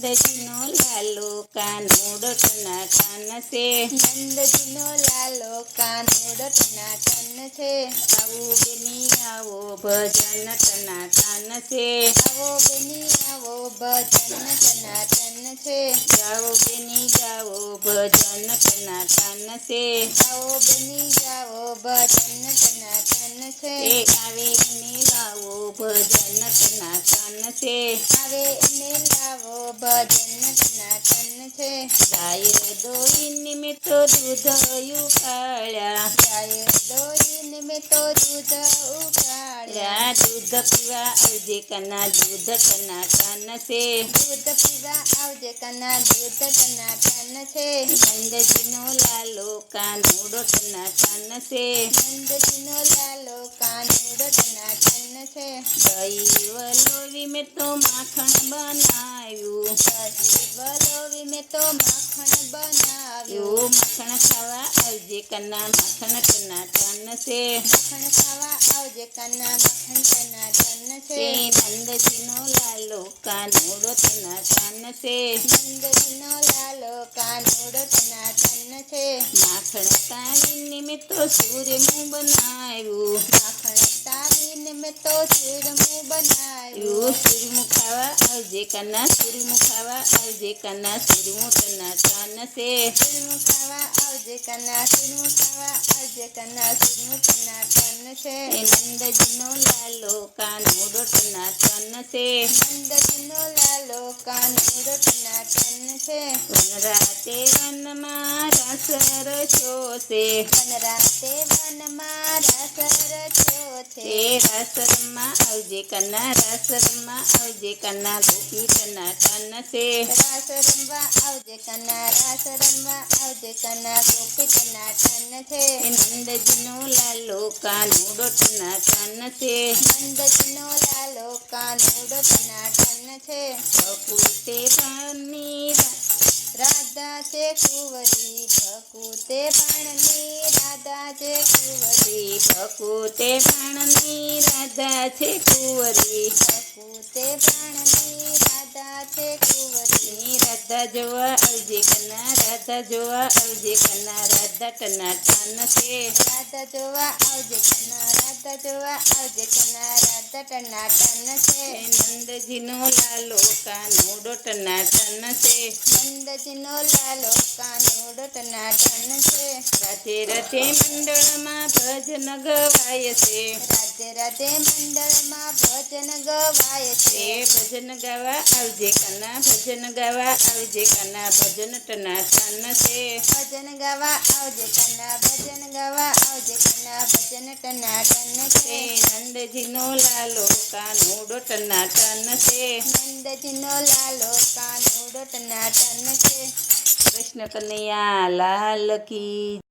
નંદજીનો લાલો કાનુડો ટનાટન છે. નંદજીનો લાલો કાનુડો ટનાટન છે. આવો બેની આવો ભજન ટનાટન છે. આવો બેની આવો ભજન ટનાટન છે. ગાઓ બેની ગાઓ ભજન ટનાટન છે. આવો બેની ગાવો ભજન ટનાટન છે. એ આવે ને લાવો ભજન ટનાટન છે. આવે એને લાવો ભજન ટનાટન છે. ગાય દોઈને મેં તો દૂધ ઉકાળ્યા. ગાય દોઈને મેં તો દૂધ ઉકાળ્યા. દૂધ પીવા આવજે કના દૂધ ટનાટન છે. દૂધ પીવા આવજે કના દૂધ ટનાટન છે. નંદજીનો લાલો કાનુડો ટનાટન છે. નંદજીનો લાલો કાનુડો ટનાટન છે. દહીં વલોવી મેં તો માખણ બનાવ્યું. દહીં વલોવી મેં તો માખણ બનાવ્યું. માખણ ખાવા આવજે કના માખણ ટનાટન છે. માખણ ખાવા આવજે કના માખણ ટનાટન છે. નંદજીનો લાલો કાનુડો ટનાટન છે. નંદજીનો લાલો કાનુડો ટનાટન છે. માખણ તાવીને મેં તો સૂરમું બનાવ્યું. માખણ તાવીને મેં તો ચૂરમું બનાવ્યું. સૂરમું ખાવા આવજે કના સૂરમું ખાવા આવજે કના સૂરમું ટનાટન છે. ચૂરમું ખાવા આવજે કના ચૂરમું ખાવા આવજે કના ચૂરમું ટનાટન છે. નંદજીનો લાલો કાનુડો ટનાટન છે. નંદજીનો લાલો કાનુડો ટનાટન છે. વનરાતે વનમાં રસ રચ્યો છે. વનરાતે વનમાં રસ રચ્યો છે. રસ રમવા આવજે કના રસ રમવા આવજે કના ગોપી ટનાટન છે. રાસ રમવા આવજે કના રાસ રમવા આવજે કના ગોપી ટનાટન છે. નંદજીનો લાલો કાનુડો ટનાટન છે. નંદજીનો લાલો કાનુડો ટનાટન છે. ભકુતે પાણી રાધા છે કુંવરી ભકુતે પાણની રાધા છે કુંવરી. ભકુતે પાણી રાધા છે કુંવરી. ભકુતે પાણની રાધા છે કુંવરી. રાધા જોવા આવજે કના રાધા જોવા આવજે કના રાધા ટનાટન છે. રાધા જોવા આવજે કના રાધા જોવા આવજે કના રાધા ટનાટન છે. નંદજીનો લાલો કાનુડો ટનાટન છે. નંદજીનો લાલો કાનુડો ટનાટન છે. રાધે રાધે મંડળમાં ભજન ગવાય છે. રાધે રાધે મંડળમાં ભજન ગવાય છે. ભજન ગાવા આવજે કના ભજન ગાવા આવજે કના ભજન ટનાટન છે. ભજન ગાવા આવજે કના ભજન ગાવા આવજે કના ભજન ટનાટન છે. નંદજીનો લાલો કાનુડો ટનાટન છે. નંદજીનો લાલો કાનુડો ટનાટન છે. કૃષ્ણ કનૈયા લાલ કી